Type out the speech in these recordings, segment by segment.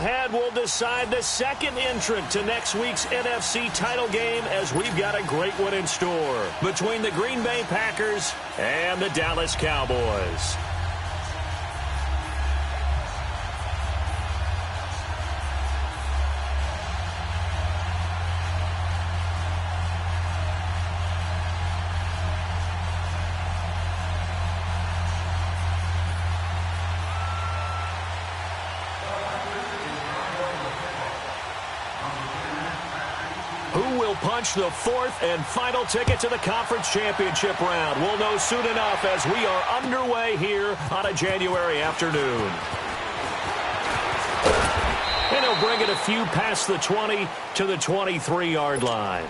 ahead will decide the second entrant to next week's NFC title game, as we've got a great one in store between the Green Bay Packers and the Dallas Cowboys. Who will punch the fourth and final ticket to the conference championship round? We'll know soon enough as we are underway here on a January afternoon. And he'll bring it a few past the 20 to the 23-yard line.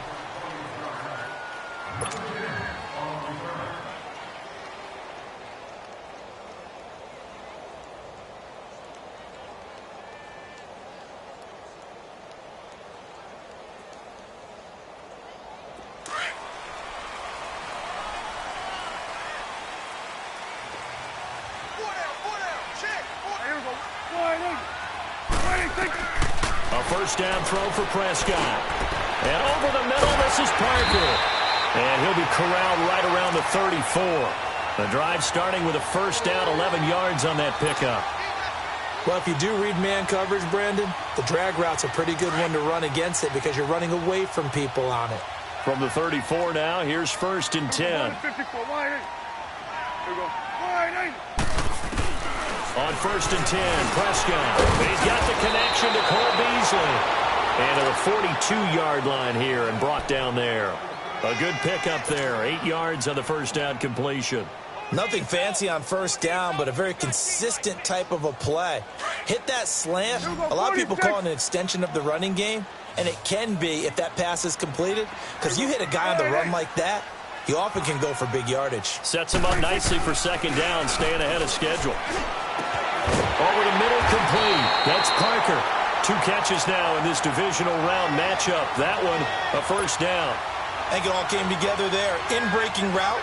A first down throw for Prescott. And over the middle, this is Parker. And he'll be corralled right around the 34. The drive starting with a first down, 11 yards on that pickup. Well, if you do read man coverage, Brandon, the drag route's a pretty good one to run against it because you're running away from people on it. From the 34 now, here's first and 10. On first and 10, Prescott. He's got the connection to Cole Beasley. And to the 42-yard line here and brought down there. A good pickup there. 8 yards on the first down completion. Nothing fancy on first down, but a very consistent type of a play. Hit that slant. A lot of people call it an extension of the running game, and it can be if that pass is completed, because you hit a guy on the run like that, he often can go for big yardage. Sets him up nicely for second down, staying ahead of schedule. Over the middle, complete. That's Parker. 2 catches now in this divisional round matchup. That one, a first down. I think it all came together there. In-breaking route,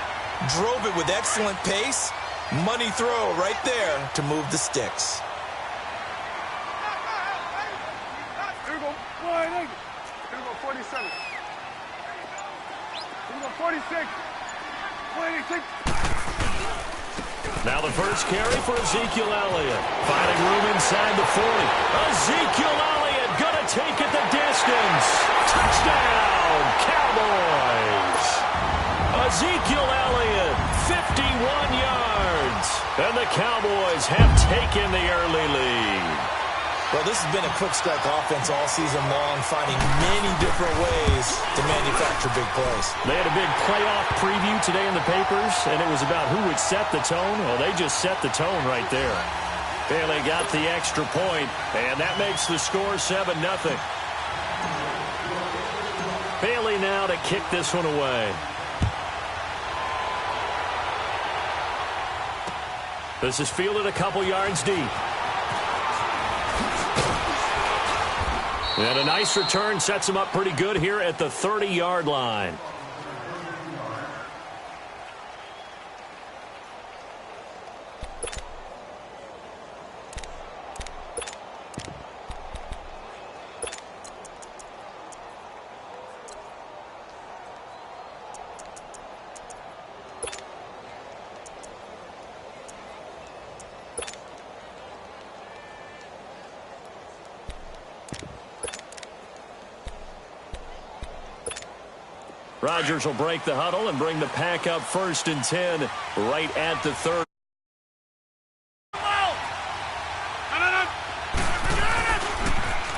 drove it with excellent pace. Money throw right there to move the sticks. Here we go. Here we go, 47. Here we go, 46. 26. Now the first carry for Ezekiel Elliott. Finding room inside the 40. Ezekiel Elliott going to take it the distance. Touchdown, Cowboys. Ezekiel Elliott, 51 yards. And the Cowboys have taken the early lead. Well, this has been a quick strike offense all season long, finding many different ways to manufacture big plays. They had a big playoff preview today in the papers, and it was about who would set the tone. Well, they just set the tone right there. Bailey got the extra point, and that makes the score 7-0. Bailey now to kick this one away. This is fielded a couple yards deep. And a nice return sets him up pretty good here at the 30-yard line. Rodgers will break the huddle and bring the pack up first and 10 right at the 30.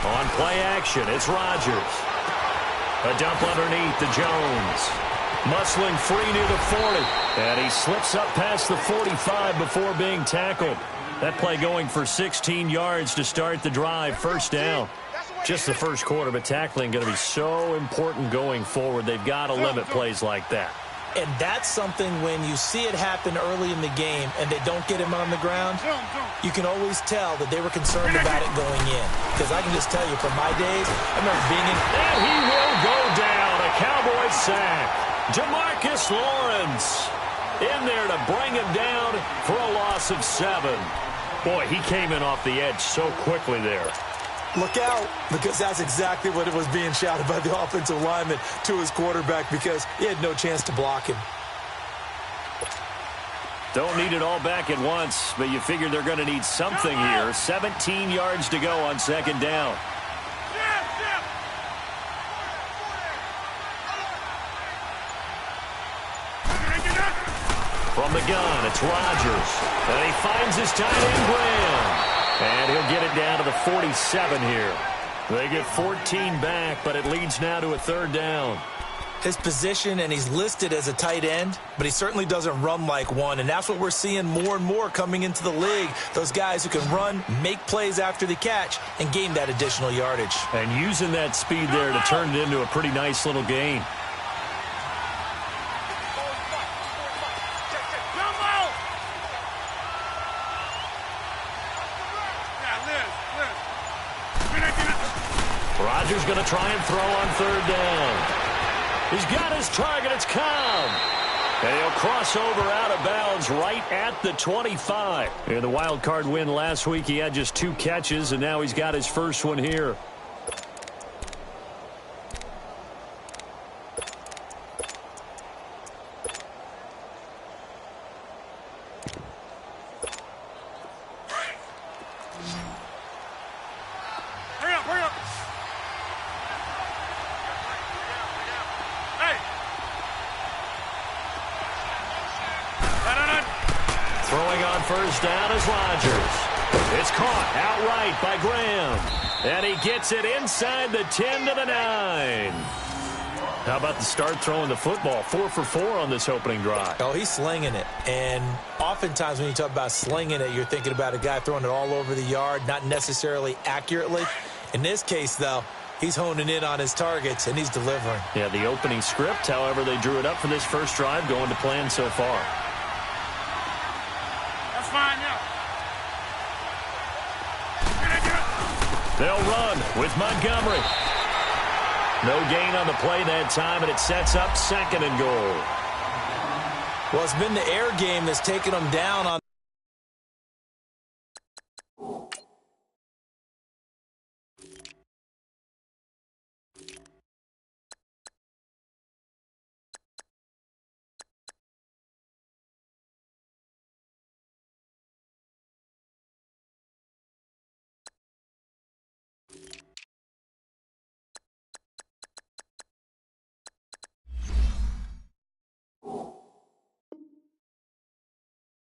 On play action, it's Rodgers. A dump underneath to Jones. Muscling free near the 40. And he slips up past the 45 before being tackled. That play going for 16 yards to start the drive. First down. Just the first quarter, but tackling going to be so important going forward. They've got to limit plays like that. And that's something when you see it happen early in the game and they don't get him on the ground, you can always tell that they were concerned about it going in. Because I can just tell you from my days, I remember being in. And he will go down. A Cowboy sack. Jamarcus Lawrence in there to bring him down for a loss of 7. Boy, he came in off the edge so quickly there. Look out, because that's exactly what it was being shouted by the offensive lineman to his quarterback because he had no chance to block him. Don't need it all back at once, but you figure they're going to need something here. 17 yards to go on second down. From the gun, it's Rodgers. And he finds his tight end, Graham. And he'll get it down to the 47 here. They get 14 back, but it leads now to a third down. His position, and he's listed as a tight end, but he certainly doesn't run like one, and that's what we're seeing more and more coming into the league. Those guys who can run, make plays after the catch, and gain that additional yardage. And using that speed there to turn it into a pretty nice little gain. Rodgers going to try and throw on third down. He's got his target. It's Cobb. And he'll cross over out of bounds right at the 25. In the wild card win last week, he had just 2 catches, and now he's got his first one here. First down is Rodgers. It's caught outright by Graham. And he gets it inside the 10 to the 9. How about the start throwing the football? 4 for 4 on this opening drive. Oh, he's slinging it. And oftentimes when you talk about slinging it, you're thinking about a guy throwing it all over the yard, not necessarily accurately. In this case, though, he's honing in on his targets, and he's delivering. Yeah, the opening script, however, they drew it up for this first drive, going to plan so far. They'll run with Montgomery. No gain on the play that time, and it sets up second and goal. Well, it's been the air game that's taken them down on.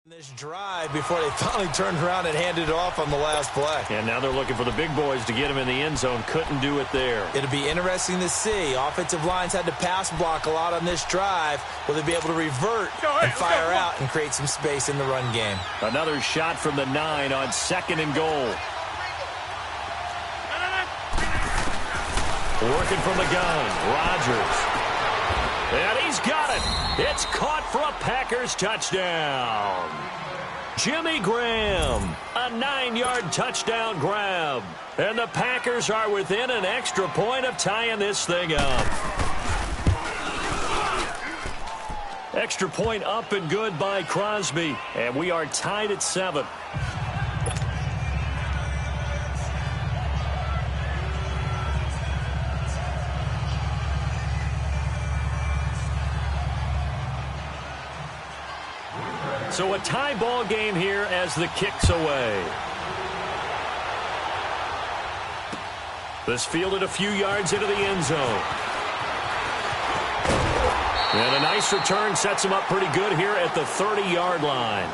This drive before they finally turned around and handed it off on the last play. And now they're looking for the big boys to get him in the end zone. Couldn't do it there. It'll be interesting to see. Offensive lines had to pass block a lot on this drive. Will they be able to revert and fire out and create some space in the run game? Another shot from the 9 on second and goal. Working from the gun, Rodgers. And he's got it. It's caught for a Packers touchdown. Jimmy Graham, a 9-yard touchdown grab. And the Packers are within an extra point of tying this thing up. Extra point up and good by Crosby. And we are tied at 7. So a tie ball game here as the kick's away. This fielded a few yards into the end zone. And a nice return sets him up pretty good here at the 30-yard line.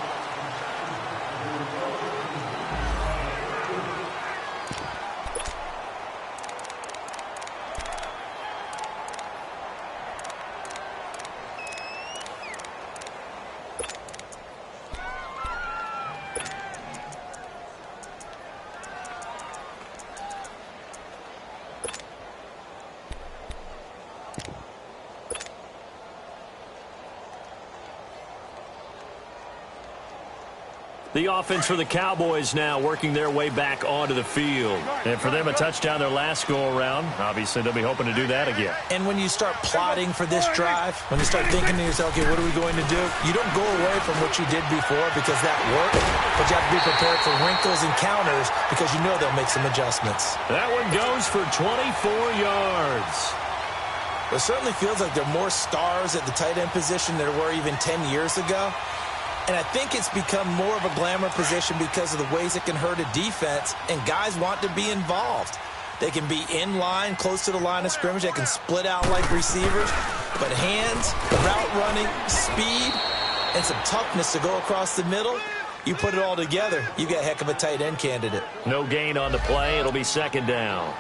The offense for the Cowboys now working their way back onto the field. And for them, a touchdown their last go-around. Obviously, they'll be hoping to do that again. And when you start plotting for this drive, when you start thinking to yourself, okay, what are we going to do? You don't go away from what you did before because that worked, but you have to be prepared for wrinkles and counters because you know they'll make some adjustments. That one goes for 24 yards. It certainly feels like there are more stars at the tight end position than there were even 10 years ago. And I think it's become more of a glamour position because of the ways it can hurt a defense, and guys want to be involved. They can be in line, close to the line of scrimmage. They can split out like receivers. But hands, route running, speed, and some toughness to go across the middle, you put it all together, you got a heck of a tight end candidate. No gain on the play. It'll be second down.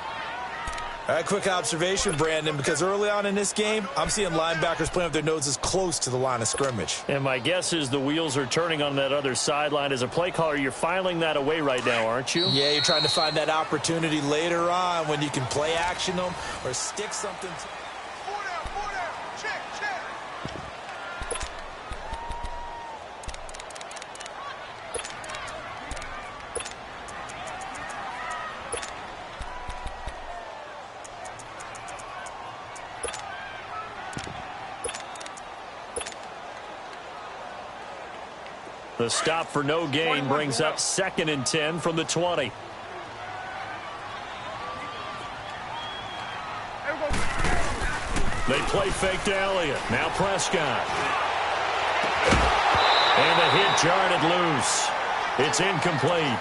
All right, quick observation, Brandon, because early on in this game, I'm seeing linebackers playing with their noses close to the line of scrimmage. And my guess is the wheels are turning on that other sideline. As a play caller, you're filing that away right now, aren't you? Yeah, you're trying to find that opportunity later on when you can play action them or stick something to... Four down. Check. The stop for no gain brings up 2nd and 10 from the 20. They play fake to Elliott. Now Prescott. And the hit jarred loose. It's incomplete.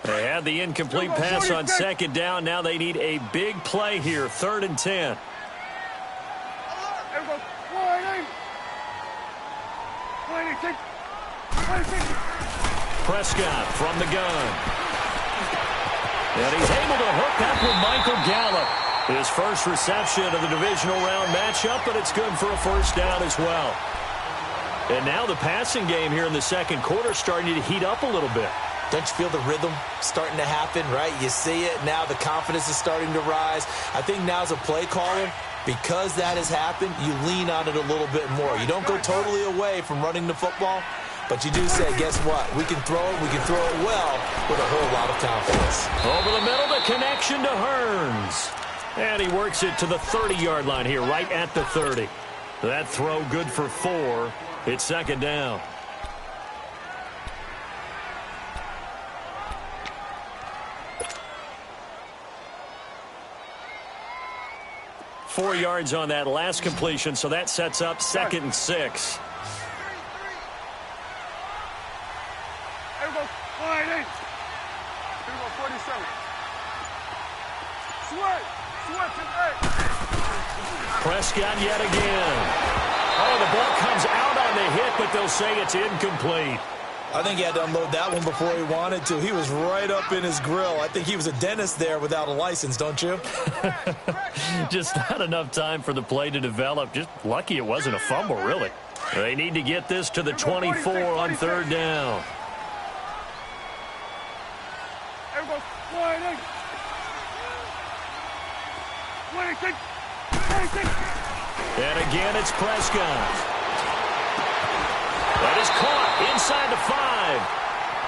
They had the incomplete pass on 2nd down. Now they need a big play here. 3rd and 10. Prescott from the gun. And he's able to hook up with Michael Gallup. His first reception of the divisional round matchup, but it's good for a first down as well. And now the passing game here in the second quarter starting to heat up a little bit. Don't you feel the rhythm starting to happen, right? You see it. Now the confidence is starting to rise. I think now as a play caller, because that has happened, you lean on it a little bit more. You don't go totally away from running the football, but you do say, guess what? We can throw it. We can throw it well with a whole lot of confidence. Over the middle, the connection to Hearns. And he works it to the 30-yard line here, right at the 30. That throw good for 4. It's 2nd down. Four yards on that last completion, so that sets up 2nd and 6. Prescott yet again. Oh, the ball comes out on the hit, but they'll say it's incomplete. I think he had to unload that one before he wanted to. He was right up in his grill. I think he was a dentist there without a license, don't you? Just not enough time for the play to develop. Just lucky it wasn't a fumble, really. They need to get this to the 24 on 3rd down. And again, it's Prescott. That is caught inside the 5.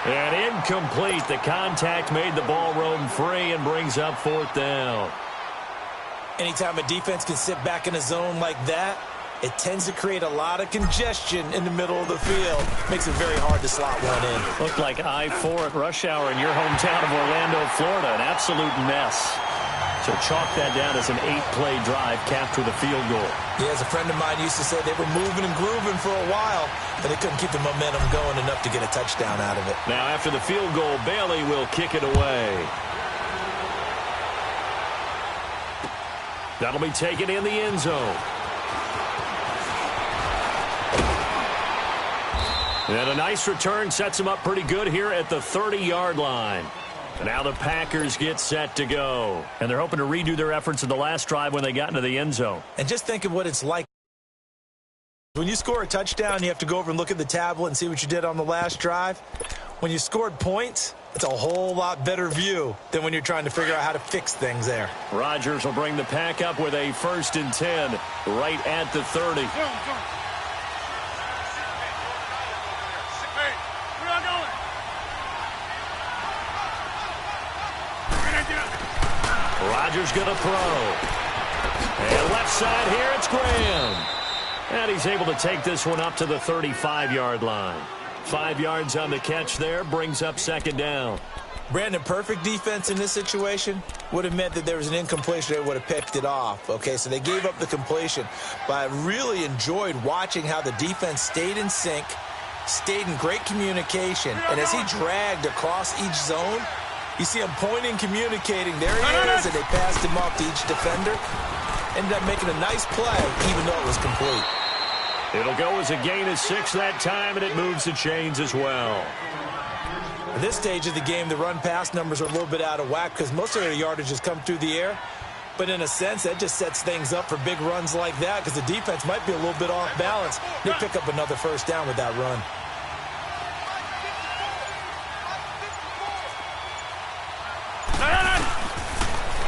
And incomplete. The contact made the ball roam free and brings up 4th down. Anytime a defense can sit back in a zone like that, it tends to create a lot of congestion in the middle of the field. Makes it very hard to slot one in. Looked like I-4 at rush hour in your hometown of Orlando, Florida. An absolute mess. So chalk that down as an 8-play drive capped with a field goal. Yeah, as a friend of mine used to say, they were moving and grooving for a while, but they couldn't keep the momentum going enough to get a touchdown out of it. Now after the field goal, Bailey will kick it away. That'll be taken in the end zone. And a nice return sets them up pretty good here at the 30-yard line. And now the Packers get set to go. And they're hoping to redo their efforts in the last drive when they got into the end zone. And just think of what it's like. When you score a touchdown, you have to go over and look at the tablet and see what you did on the last drive. When you scored points, it's a whole lot better view than when you're trying to figure out how to fix things there. Rodgers will bring the pack up with a 1st and 10 right at the 30. Rodgers going to throw. And left side here, it's Graham. And he's able to take this one up to the 35-yard line. 5 yards on the catch there, brings up 2nd down. Brandon, perfect defense in this situation would have meant that there was an incompletion. They would have picked it off. Okay, so they gave up the completion. But I really enjoyed watching how the defense stayed in sync, stayed in great communication. And as he dragged across each zone, you see him pointing, communicating. There he is, and they passed him off to each defender. Ended up making a nice play, even though it was complete. It'll go as a gain of 6 that time, and it moves the chains as well. At this stage of the game, the run-pass numbers are a little bit out of whack because most of their yardage has come through the air. But in a sense, that just sets things up for big runs like that because the defense might be a little bit off balance. They pick up another 1st down with that run.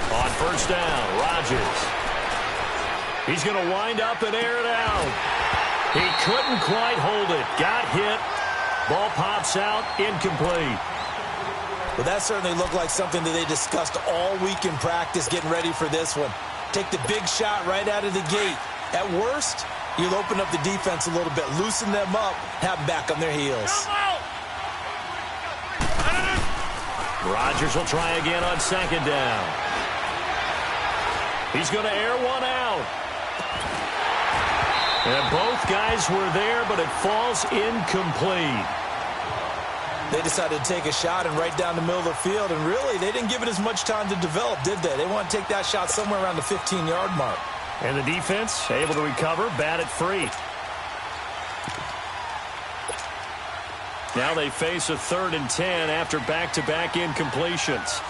On 1st down, Rodgers. He's going to wind up and air it out. He couldn't quite hold it. Got hit. Ball pops out. Incomplete. Well, that certainly looked like something that they discussed all week in practice getting ready for this one. Take the big shot right out of the gate. At worst, you'll open up the defense a little bit, loosen them up, have them back on their heels. Rodgers will try again on 2nd down. He's going to air one out. And both guys were there, but it falls incomplete. They decided to take a shot and right down the middle of the field, and really, they didn't give it as much time to develop, did they? They want to take that shot somewhere around the 15-yard mark. And the defense able to recover, bat it free. Now they face a 3rd and 10 after back-to-back incompletions.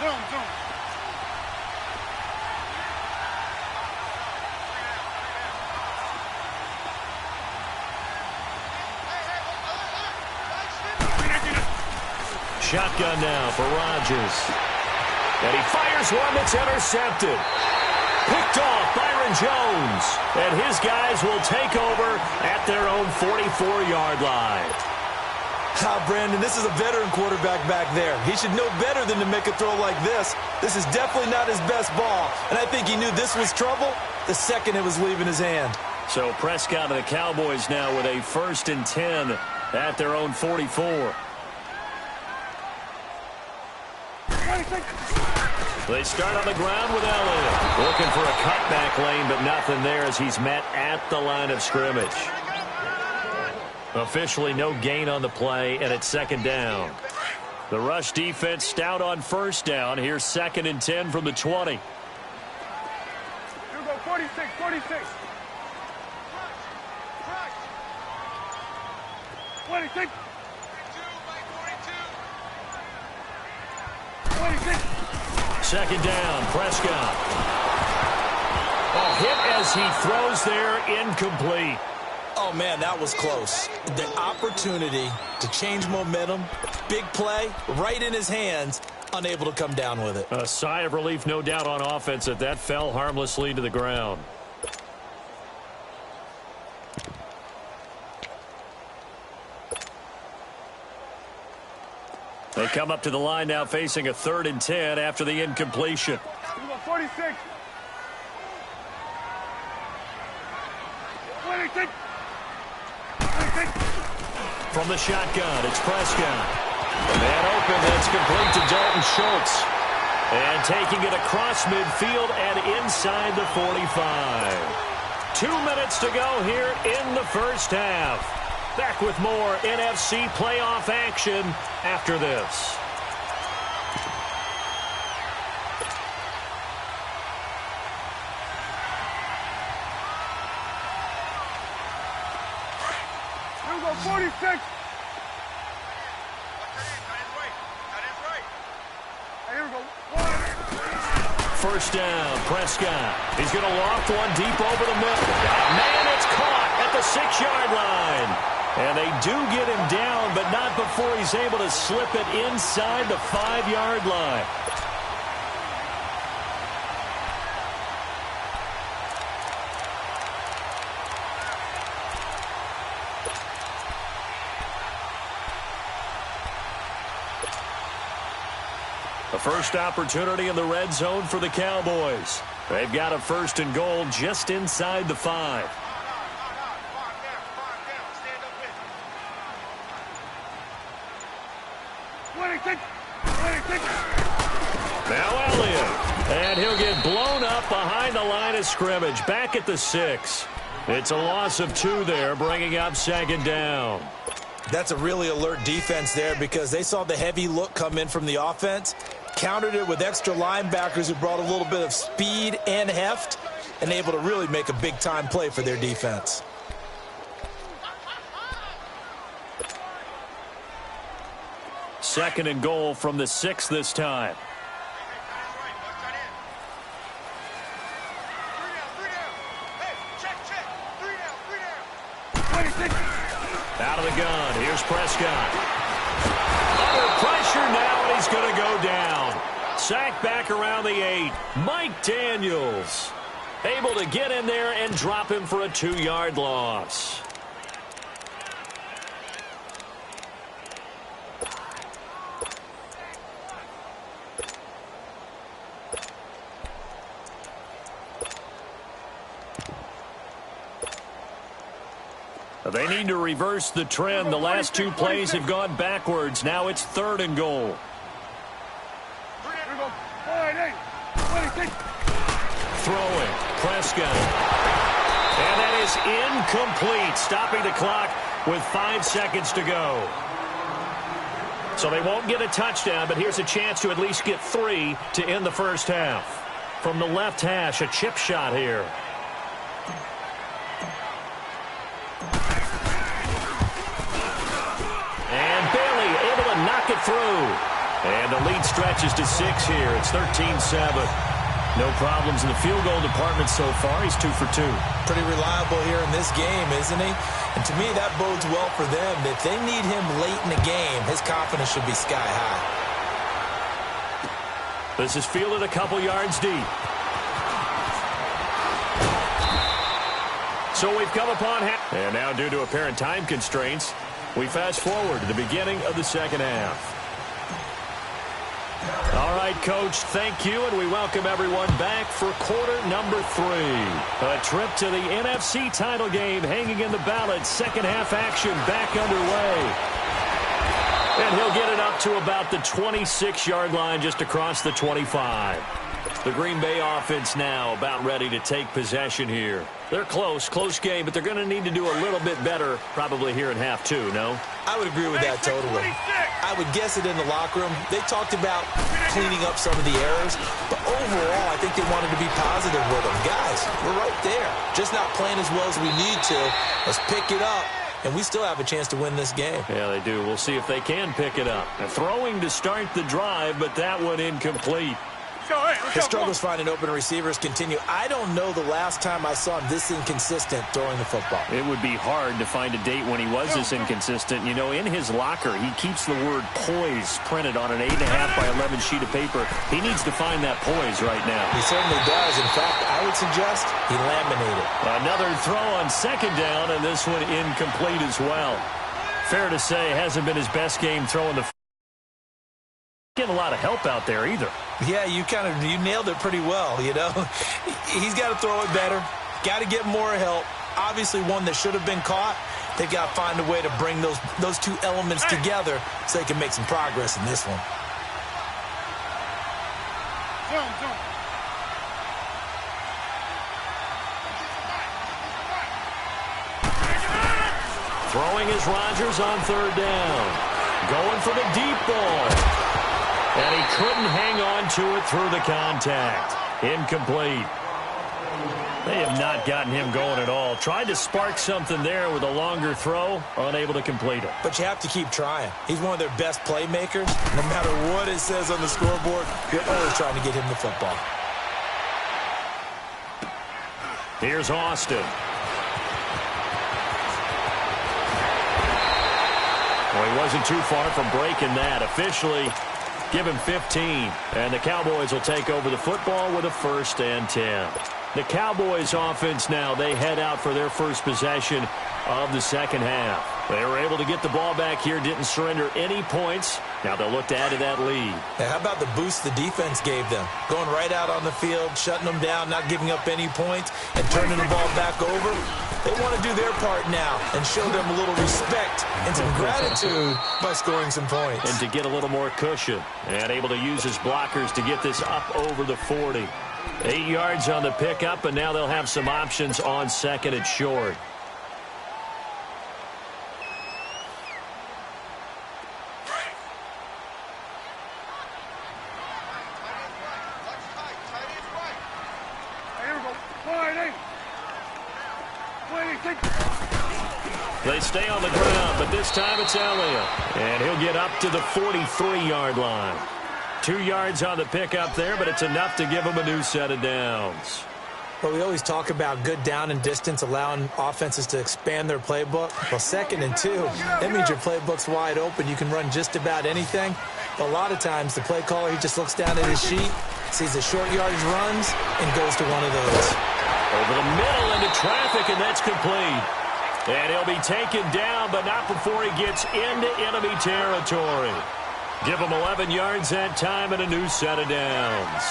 Shotgun now for Rodgers. And he fires one that's intercepted. Picked off Byron Jones. And his guys will take over at their own 44-yard line. Brandon, this is a veteran quarterback back there. He should know better than to make a throw like this. This is definitely not his best ball. And I think he knew this was trouble the second it was leaving his hand. So Prescott and the Cowboys now with a 1st and 10 at their own 44. They start on the ground with Elliott. Looking for a cutback lane, but nothing there as he's met at the line of scrimmage. Officially no gain on the play, and it's 2nd down. The rush defense stout on 1st down. Here's 2nd and 10 from the 20. You go 46, 46. 26. 26. 2nd down, Prescott. A hit as he throws there, incomplete. Oh, man, that was close. The opportunity to change momentum, big play, right in his hands, unable to come down with it. A sigh of relief, no doubt, on offense that fell harmlessly to the ground. They come up to the line now facing a 3rd and 10 after the incompletion. 46. 26. 26. From the shotgun, it's Prescott. Man open, that's complete to Dalton Schultz. And taking it across midfield and inside the 45. 2 minutes to go here in the 1st half. Back with more NFC playoff action after this. You go 46. first down. Prescott. He's going to loft one deep over the middle. Man, it's caught at the 6-yard line. And they do get him down, but not before he's able to slip it inside the 5-yard line. The first opportunity in the red zone for the Cowboys. They've got a 1st and goal just inside the 5. Now Elliott. And he'll get blown up behind the line of scrimmage. Back at the 6. It's a loss of 2 there, bringing up 2nd down. That's a really alert defense there because they saw the heavy look come in from the offense, countered it with extra linebackers who brought a little bit of speed and heft, and able to really make a big-time play for their defense. Second and goal from the 6 this time. Out of the gun. Here's Prescott. Under pressure now, and he's going to go down. Sacked back around the 8. Mike Daniels able to get in there and drop him for a 2-yard loss. They need to reverse the trend. The last 2 plays have gone backwards. Now it's 3rd and goal. Throwing. Prescott. And that is incomplete. Stopping the clock with 5 seconds to go. So they won't get a touchdown, but here's a chance to at least get 3 to end the first half. From the left hash, a chip shot here. Knock it through. And the lead stretches to 6 here. It's 13-7. No problems in the field goal department so far. He's 2 for 2. Pretty reliable here in this game, isn't he? And to me, that bodes well for them. If they need him late in the game, his confidence should be sky high. This is fielded a couple yards deep. So we've come upon half. And now, due to apparent time constraints, we fast forward to the beginning of the second half. All right, Coach, thank you, and we welcome everyone back for quarter number 3. A trip to the NFC title game hanging in the balance. Second half action back underway. And he'll get it up to about the 26-yard line just across the 25. The Green Bay offense now about ready to take possession here. They're close game, but they're going to need to do a little bit better probably here in half 2, no? I would agree with that totally. I would guess it in the locker room. They talked about cleaning up some of the errors, but overall, I think they wanted to be positive with them. Guys, we're right there. Just not playing as well as we need to. Let's pick it up, and we still have a chance to win this game. Yeah, they do. We'll see if they can pick it up. Throwing to start the drive, but that one incomplete. His struggles finding open receivers continue. I don't know the last time I saw him this inconsistent throwing the football. It would be hard to find a date when he was this inconsistent. You know, in his locker, he keeps the word poise printed on an 8.5 by 11 sheet of paper. He needs to find that poise right now. He certainly does. In fact, I would suggest he laminated. Another throw on 2nd down, and this one incomplete as well. Fair to say, hasn't been his best game throwing the getting a lot of help out there either. Yeah, you nailed it pretty well, you know. He's got to throw it better. Got to get more help. Obviously one that should have been caught. They've got to find a way to bring those 2 elements together so they can make some progress in this one. Throwing is Rodgers on 3rd down. Going for the deep ball. And he couldn't hang on to it through the contact. Incomplete. They have not gotten him going at all. Tried to spark something there with a longer throw. Unable to complete it. But you have to keep trying. He's one of their best playmakers. No matter what it says on the scoreboard, you're always trying to get him the football. Here's Austin. Well, he wasn't too far from breaking that. Officially, give him 15. And the Cowboys will take over the football with a 1st and 10. The Cowboys offense now, they head out for their first possession of the second half. They were able to get the ball back here, didn't surrender any points. Now they'll look to add to that lead. Now, how about the boost the defense gave them? Going right out on the field, shutting them down, not giving up any points, and turning the ball back over. They want to do their part now and show them a little respect and some gratitude by scoring some points. And to get a little more cushion. And able to use his blockers to get this up over the 40. 8 yards on the pickup, and now they'll have some options on 2nd and short. They stay on the ground, but this time it's Elliott. And he'll get up to the 43-yard line. 2 yards on the pickup there, but it's enough to give him a new set of downs. Well, we always talk about good down and distance, allowing offenses to expand their playbook. Well, 2nd and 2, that means your playbook's wide open. You can run just about anything. But a lot of times, the play caller, he just looks down at his sheet, sees the short yardage runs, and goes to one of those. Over the middle into traffic, and that's complete. And he'll be taken down, but not before he gets into enemy territory. Give him 11 yards that time and a new set of downs.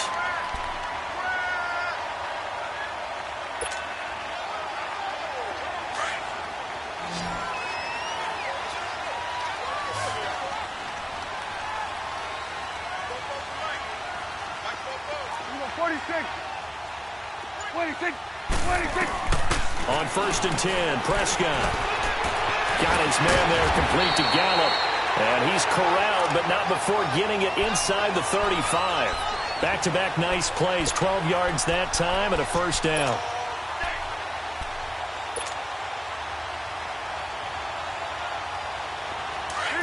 On 1st and 10, Prescott got his man there complete to Gallup. And he's corralled, but not before getting it inside the 35. Back-to-back nice plays, 12 yards that time and a 1st down.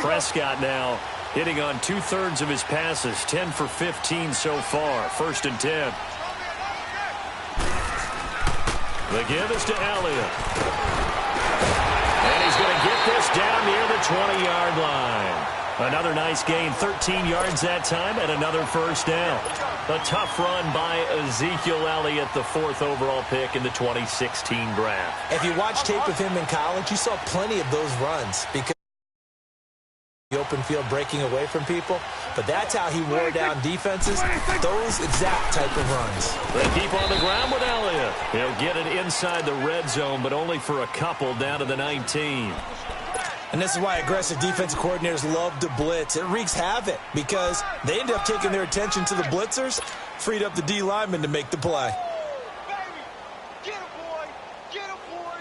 Prescott now hitting on 2/3 of his passes, 10 for 15 so far. 1st and 10. The give is to Elliott. And he's going to get this down near the 20-yard line. Another nice gain, 13 yards that time, and another 1st down. A tough run by Ezekiel Elliott, the 4th overall pick in the 2016 draft. If you watch tape of him in college, you saw plenty of those runs because the open field breaking away from people. But that's how he wore down defenses, those exact type of runs. They keep on the ground with Elliott. He'll get it inside the red zone, but only for a couple down to the 19. And this is why aggressive defensive coordinators love to blitz. It wreaks havoc because they end up taking their attention to the blitzers, freed up the D lineman to make the play. Get him, boy! Get him, boy!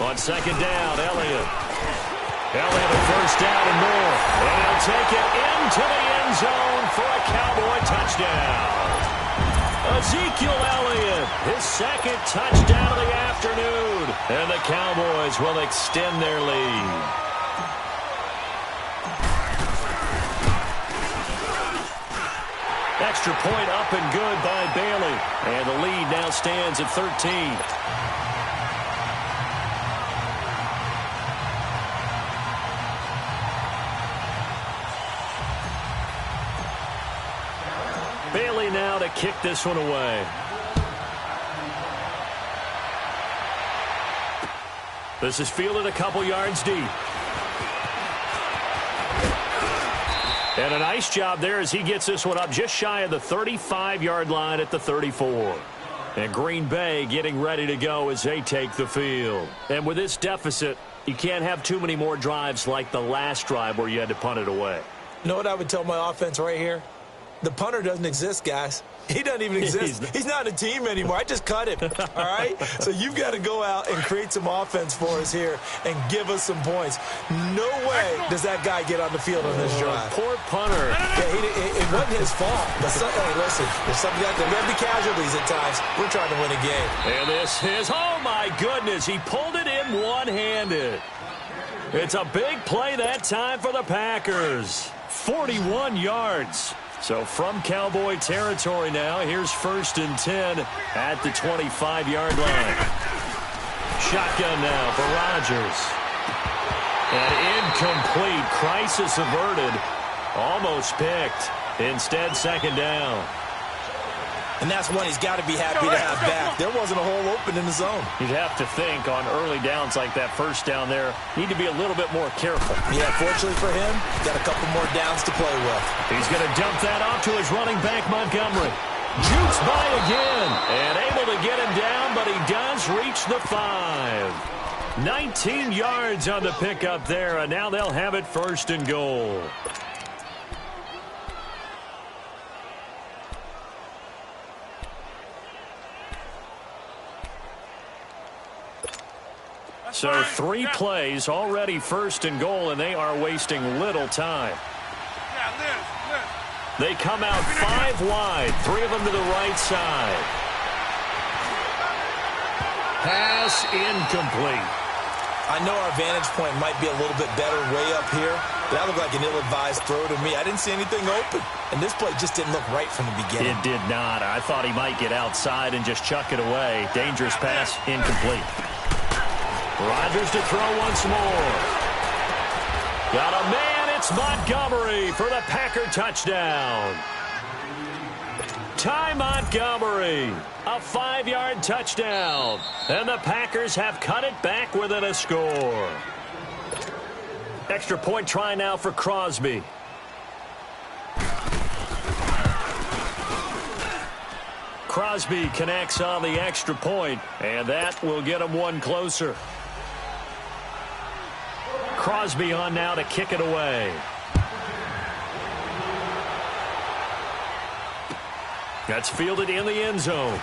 On 2nd down, Elliott. Elliott a 1st down and more. And he'll take it into the end zone for a Cowboy touchdown. Ezekiel Elliott, his 2nd touchdown of the afternoon. And the Cowboys will extend their lead. Extra point up and good by Bailey. And the lead now stands at 13. Bailey now to kick this one away. This is fielded a couple yards deep. And a nice job there as he gets this one up just shy of the 35-yard line at the 34. And Green Bay getting ready to go as they take the field. And with this deficit, you can't have too many more drives like the last drive where you had to punt it away. You know what I would tell my offense right here? The punter doesn't exist, guys. He doesn't even exist. He's not a team anymore. I just cut him, all right? So you've got to go out and create some offense for us here and give us some points. No way does that guy get on the field on this drive. Poor punter. Yeah, it wasn't his fault. But hey, listen, there's something there got to be casualties at times. We're trying to win a game. And this is, oh, my goodness, he pulled it in one-handed. It's a big play that time for the Packers. 41 yards. So from Cowboy territory now, here's 1st and 10 at the 25-yard line. Shotgun now for Rodgers. An incomplete, crisis averted, almost picked. Instead, 2nd down. And that's one he's got to be happy to have back. There wasn't a hole open in the zone. You'd have to think on early downs like that 1st down there, need to be a little bit more careful. Yeah, fortunately for him, got a couple more downs to play with. He's going to dump that off to his running back, Montgomery. Jukes by again, and able to get him down, but he does reach the 5. 19 yards on the pickup there, and now they'll have it 1st and goal. So 3 plays, already 1st and goal, and they are wasting little time. They come out 5 wide, 3 of them to the right side. Pass incomplete. I know our vantage point might be a little bit better way up here, but that looked like an ill-advised throw to me. I didn't see anything open, and this play just didn't look right from the beginning. It did not. I thought he might get outside and just chuck it away. Dangerous pass, incomplete. Rodgers to throw once more. Got a man, it's Montgomery for the Packer touchdown. Ty Montgomery, a 5-yard touchdown. And the Packers have cut it back within a score. Extra point try now for Crosby. Crosby connects on the extra point, and that will get him one closer. Crosby on now to kick it away. That's fielded in the end zone.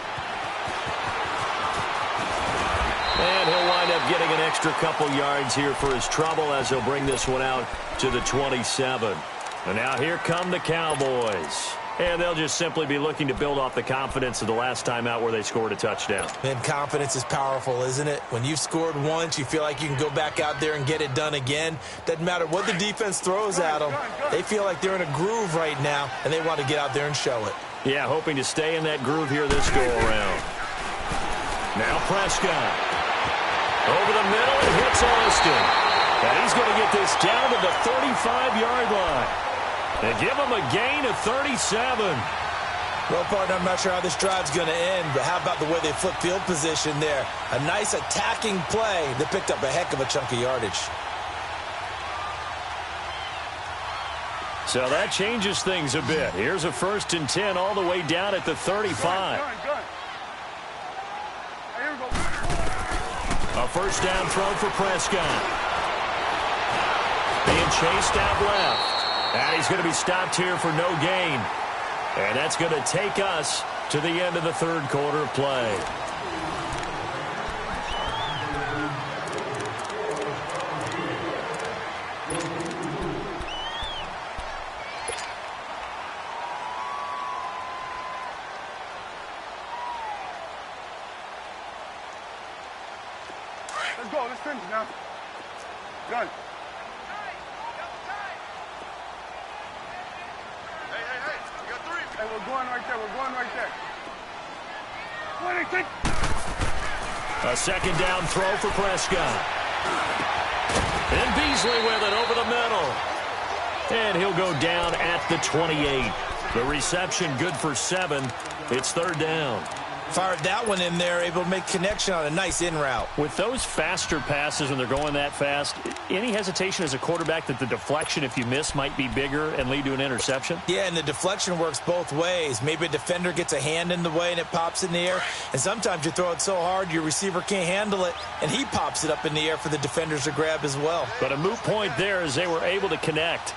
And he'll wind up getting an extra couple yards here for his trouble as he'll bring this one out to the 27. And now here come the Cowboys. And they'll just simply be looking to build off the confidence of the last time out where they scored a touchdown. And confidence is powerful, isn't it? When you've scored once, you feel like you can go back out there and get it done again. Doesn't matter what the defense throws at them. They feel like they're in a groove right now, and they want to get out there and show it. Yeah, hoping to stay in that groove here this go-around. Now Prescott. Over the middle, and hits Austin. And he's going to get this down to the 35-yard line. They give him a gain of 37. Well, partner, I'm not sure how this drive's going to end, but how about the way they flip field position there? A nice attacking play that picked up a heck of a chunk of yardage. So that changes things a bit. Here's a 1st and 10 all the way down at the 35. A 1st down throw for Prescott. Being chased out left. And he's going to be stopped here for no gain. And that's going to take us to the end of the 3rd quarter of play. Let's go. Let's finish now. Gun. Hey, we're going right there. We're going right there. A 2nd down throw for Prescott. And Beasley with it over the middle. And he'll go down at the 28. The reception good for 7. It's 3rd down. Fired that one in there, able to make connection on a nice in route. With those faster passes when they're going that fast, any hesitation as a quarterback that the deflection, if you miss, might be bigger and lead to an interception? Yeah, and the deflection works both ways. Maybe a defender gets a hand in the way and it pops in the air. And sometimes you throw it so hard your receiver can't handle it, and he pops it up in the air for the defenders to grab as well. But a moot point there as they were able to connect.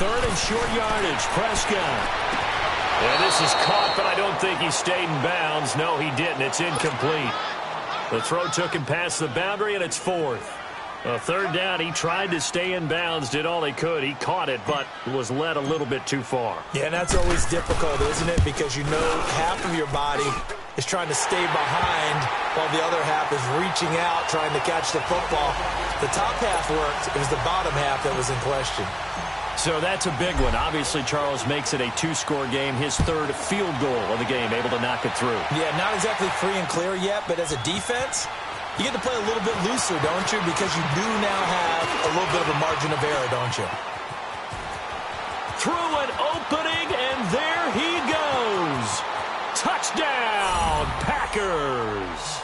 third and short yardage. Prescott. And this is caught, but I don't think he stayed in bounds. No, he didn't. It's incomplete. The throw took him past the boundary, and it's fourth. A third down, he tried to stay in bounds, did all he could. He caught it, but was led a little bit too far. Yeah, and that's always difficult, isn't it? Because you know half of your body is trying to stay behind while the other half is reaching out, trying to catch the football. The top half worked. It was the bottom half that was in question. So that's a big one. Obviously, Charles makes it a two-score game. His third field goal of the game, able to knock it through. Yeah, not exactly free and clear yet, but as a defense, you get to play a little bit looser, don't you? Because you do now have a little bit of a margin of error, don't you? Through an opening, and there he goes. Touchdown, Packers.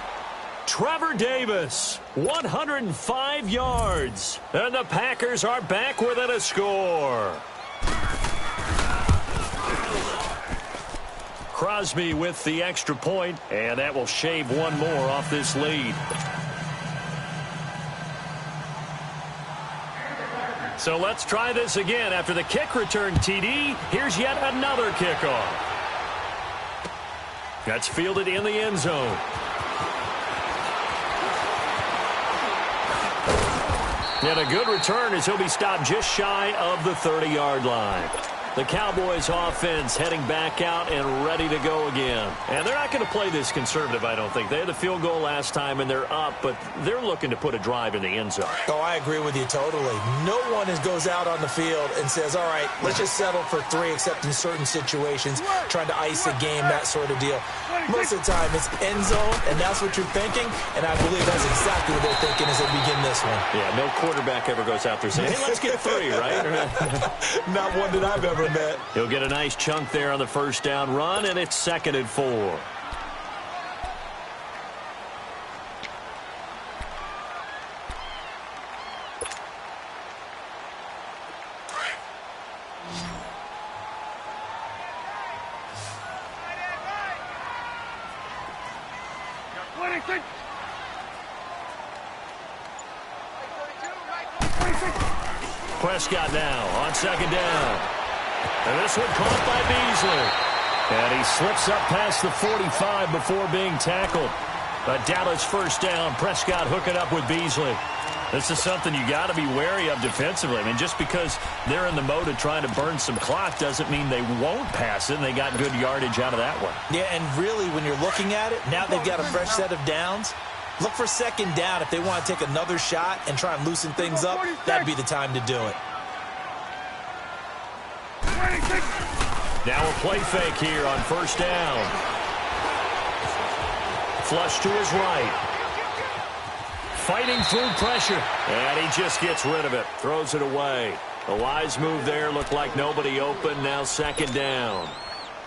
Trevor Davis, 105 yards. And the Packers are back within a score. Crosby with the extra point, and that will shave one more off this lead. So let's try this again. After the kick return TD, here's yet another kickoff. That's fielded in the end zone. And a good return as he'll be stopped just shy of the 30-yard line. The Cowboys offense heading back out and ready to go again. And they're not going to play this conservative, I don't think. They had the field goal last time and they're up, but they're looking to put a drive in the end zone. Oh, I agree with you totally. No one goes out on the field and says, all right, let's just settle for three, except in certain situations, trying to ice a game, that sort of deal. Most of the time, it's end zone, and that's what you're thinking, and I believe that's exactly what they're thinking as they begin this one. Yeah, no quarterback ever goes out there saying, hey, let's get three, right? Not one that I've ever met. He'll get a nice chunk there on the first down run, and it's 2nd and 4. Prescott now on 2nd down. And this one caught by Beasley. And he slips up past the 45 before being tackled. A Dallas first down. Prescott hooking up with Beasley. This is something you got to be wary of defensively. I mean, just because they're in the mode of trying to burn some clock doesn't mean they won't pass it, and they got good yardage out of that one. Yeah, and really, when you're looking at it, now they've got a fresh set of downs. Look for 2nd down if they want to take another shot and try and loosen things up. That'd be the time to do it. Now a play fake here on 1st down. Flush to his right. Fighting through pressure. And he just gets rid of it. Throws it away. A wise move there. Looked like nobody open. Now 2nd down.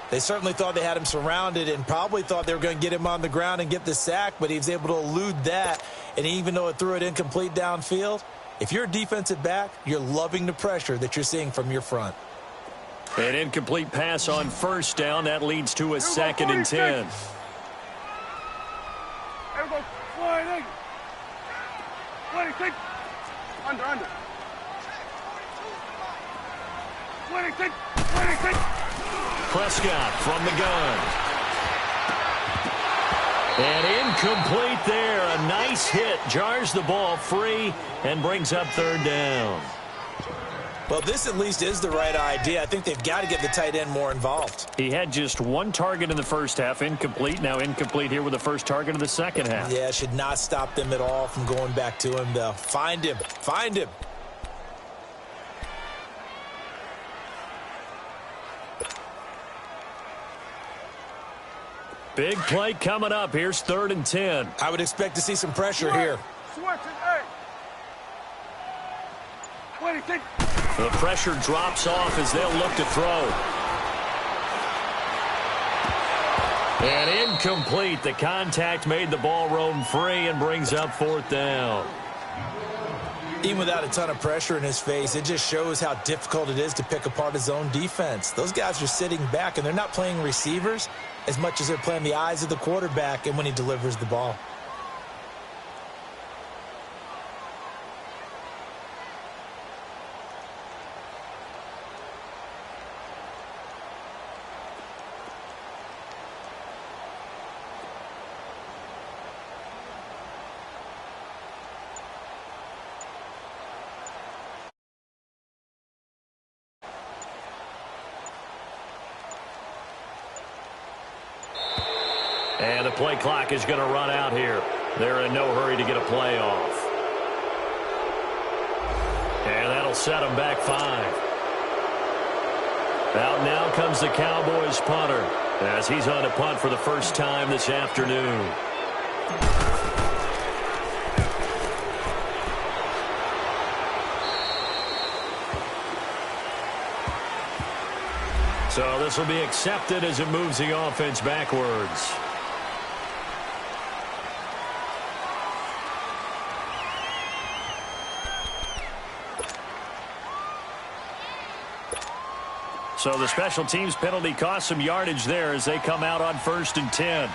They certainly thought they had him surrounded and probably thought they were going to get him on the ground and get the sack, but he was able to elude that. And even though it threw it incomplete downfield, if you're a defensive back, you're loving the pressure that you're seeing from your front. An incomplete pass on 1st down. That leads to a 2nd and 10. Under. Prescott from the gun. And incomplete there. A nice hit. Jars the ball free and brings up 3rd down. Well, this at least is the right idea. I think they've got to get the tight end more involved. He had just one target in the first half, incomplete. Now incomplete here with the first target of the second half. Yeah, should not stop them at all from going back to him, though. Find him. Find him. Big play coming up. Here's 3rd and 10. I would expect to see some pressure here. The pressure drops off as they'll look to throw. And incomplete. The contact made the ball roam free and brings up 4th down. Even without a ton of pressure in his face, it just shows how difficult it is to pick apart his own defense. Those guys are sitting back, and they're not playing receivers as much as they're playing the eyes of the quarterback and when he delivers the ball. And the play clock is going to run out here. They're in no hurry to get a play off. And that'll set them back 5. Out now comes the Cowboys punter as he's on to punt for the first time this afternoon. So this will be accepted as it moves the offense backwards. So the special teams penalty cost some yardage there as they come out on 1st and 10.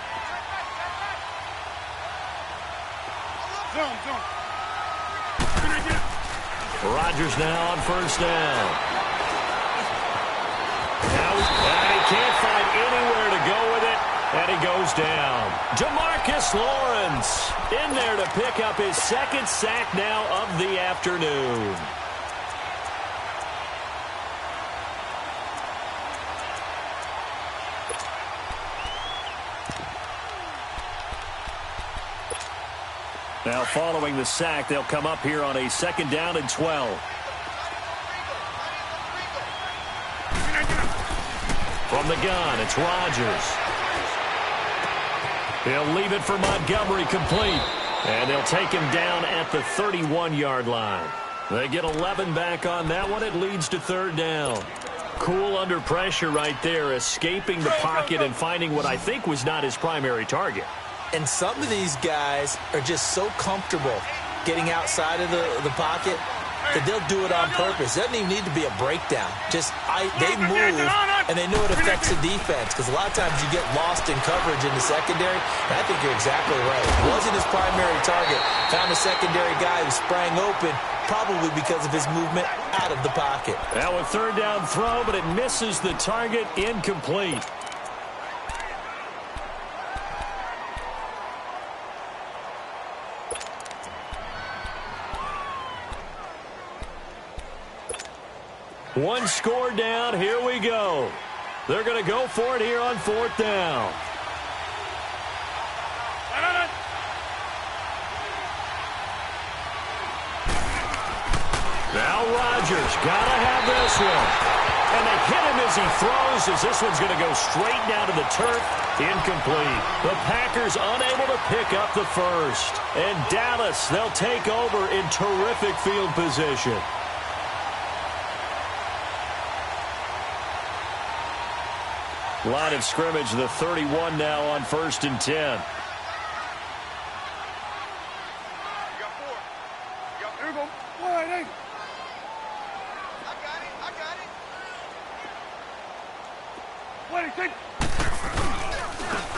Rodgers now on 1st down. Now he can't find anywhere to go with it, and he goes down. Demarcus Lawrence in there to pick up his 2nd sack now of the afternoon. Now following the sack, they'll come up here on a 2nd down and 12. From the gun, it's Rodgers. He'll leave it for Montgomery complete. And they'll take him down at the 31-yard line. They get 11 back on that one. It leads to 3rd down. Cool under pressure right there, escaping the pocket and finding what I think was not his primary target. And some of these guys are just so comfortable getting outside of the pocket that they'll do it on purpose. It doesn't even need to be a breakdown. They move, and they know it affects the defense because a lot of times you get lost in coverage in the secondary. And I think you're exactly right. It wasn't his primary target. Found a secondary guy who sprang open, probably because of his movement out of the pocket. Now a 3rd down throw, but it misses the target. Incomplete. One score down. Here we go. They're going to go for it here on 4th down. Now Rodgers got to have this one. And they hit him as he throws, as this one's going to go straight down to the turf. Incomplete. The Packers unable to pick up the 1st. And Dallas, they'll take over in terrific field position. Line of scrimmage, the 31 now on 1st and 10. You got 4. Here we go. Wide angle. I got it. Wait, take.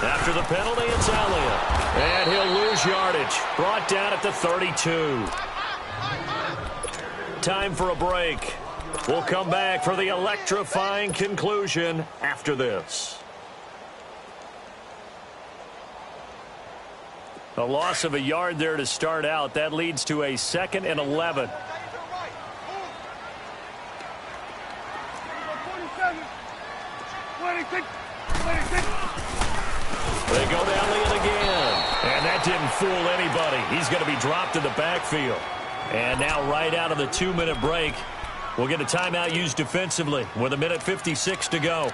After the penalty, it's Elliott. And he'll lose yardage. Brought down at the 32. Time for a break. We'll come back for the electrifying conclusion after this. A loss of a yard there to start out. That leads to a 2nd and 11. They go to Elliott again. And that didn't fool anybody. He's going to be dropped in the backfield. And now right out of the 2-minute break, we'll get a timeout used defensively with 1:56 to go.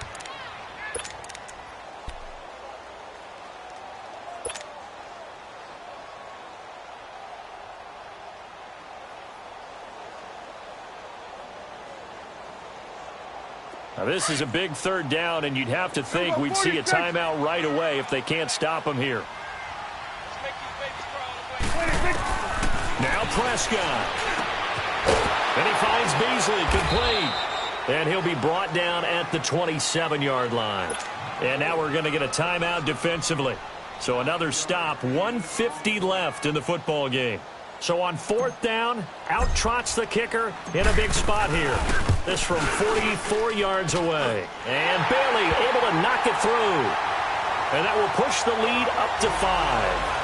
Now this is a big 3rd down, and you'd have to think we'd see a timeout right away if they can't stop him here. Now Prescott. And he finds Beasley complete. And he'll be brought down at the 27-yard line. And now we're going to get a timeout defensively. So another stop, 1:50 left in the football game. So on 4th down, out trots the kicker in a big spot here. This from 44 yards away. And Bailey able to knock it through. And that will push the lead up to 5.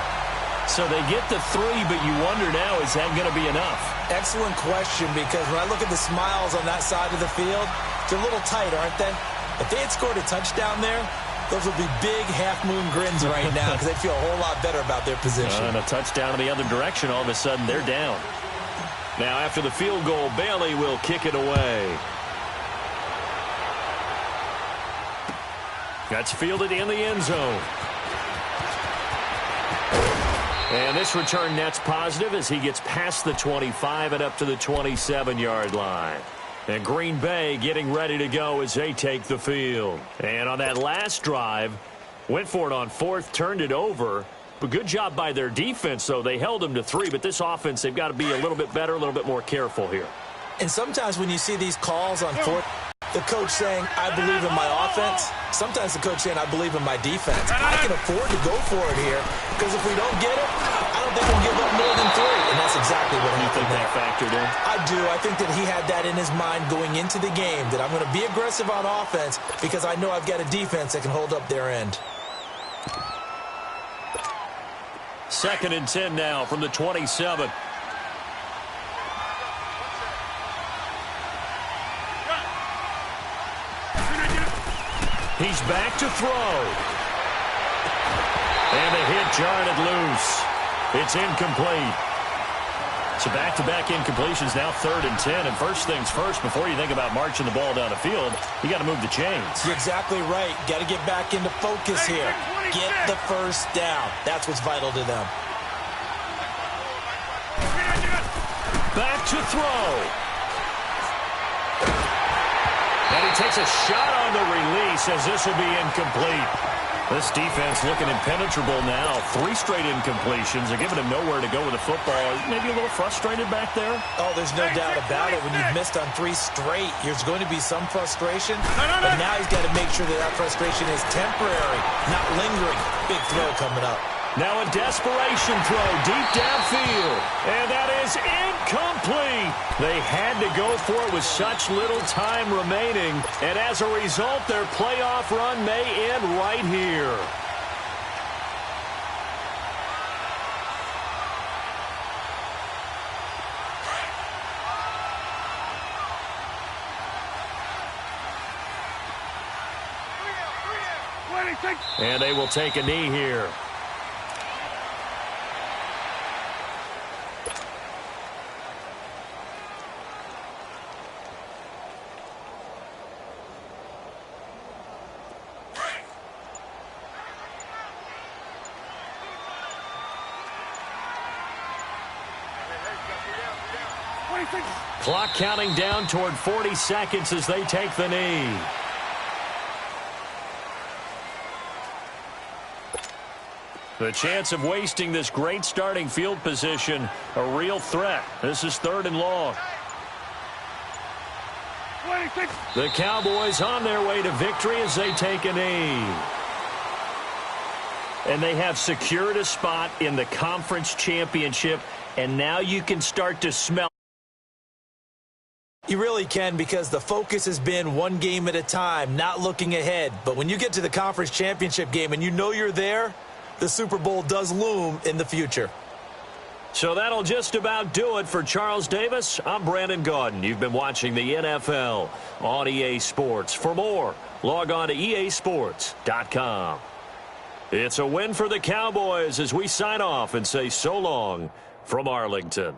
So they get the 3, but you wonder now, is that going to be enough? Excellent question, because when I look at the smiles on that side of the field, they're a little tight, aren't they? If they had scored a touchdown there, Those will be big half-moon grins right now because they feel a whole lot better about their position. And a touchdown in the other direction. All of a sudden, they're down. Now, after the field goal, Bailey will kick it away. That's fielded in the end zone. And this return net's positive as he gets past the 25 and up to the 27-yard line. And Green Bay getting ready to go as they take the field. And on that last drive, went for it on fourth, turned it over. But good job by their defense, though. They held them to 3, but this offense, they've got to be a little bit better, a little bit more careful here. And sometimes when you see these calls on fourth, the coach saying, I believe in my offense, sometimes the coach saying, I believe in my defense. I can afford to go for it here because if we don't get it, I don't think we'll give up more than 3. And that's exactly what You think happened that factored in? I do. I think that he had that in his mind going into the game, that I'm going to be aggressive on offense because I know I've got a defense that can hold up their end. 2nd and 10 now from the 27. He's back to throw. And the hit jarred it loose. It's incomplete. So back-to-back incompletions, now 3rd and 10. And first things first, before you think about marching the ball down the field, you got to move the chains. You're exactly right. Got to get back into focus here. Get the first down. That's what's vital to them. Back to throw. And he takes a shot on the release as this will be incomplete. This defense looking impenetrable now. 3 straight incompletions. They're giving him nowhere to go with the football. Maybe a little frustrated back there? Oh, there's no doubt about it. When you've missed on 3 straight, there's going to be some frustration. But now he's got to make sure that that frustration is temporary, not lingering. Big throw coming up. Now a desperation throw deep downfield. And that is incomplete. They had to go for it with such little time remaining. And as a result, their playoff run may end right here. And they will take a knee here. Clock counting down toward 40 seconds as they take the knee. The chance of wasting this great starting field position, a real threat. This is 3rd and long. The Cowboys on their way to victory as they take a knee. And they have secured a spot in the conference championship, and now you can start to smell. You really can, because the focus has been one game at a time, not looking ahead. But when you get to the conference championship game and you know you're there, the Super Bowl does loom in the future. So that'll just about do it for Charles Davis. I'm Brandon Gaudin. You've been watching the NFL on EA Sports. For more, log on to easports.com. It's a win for the Cowboys as we sign off and say so long from Arlington.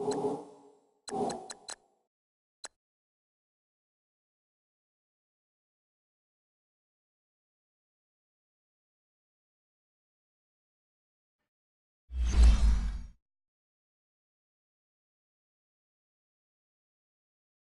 Go.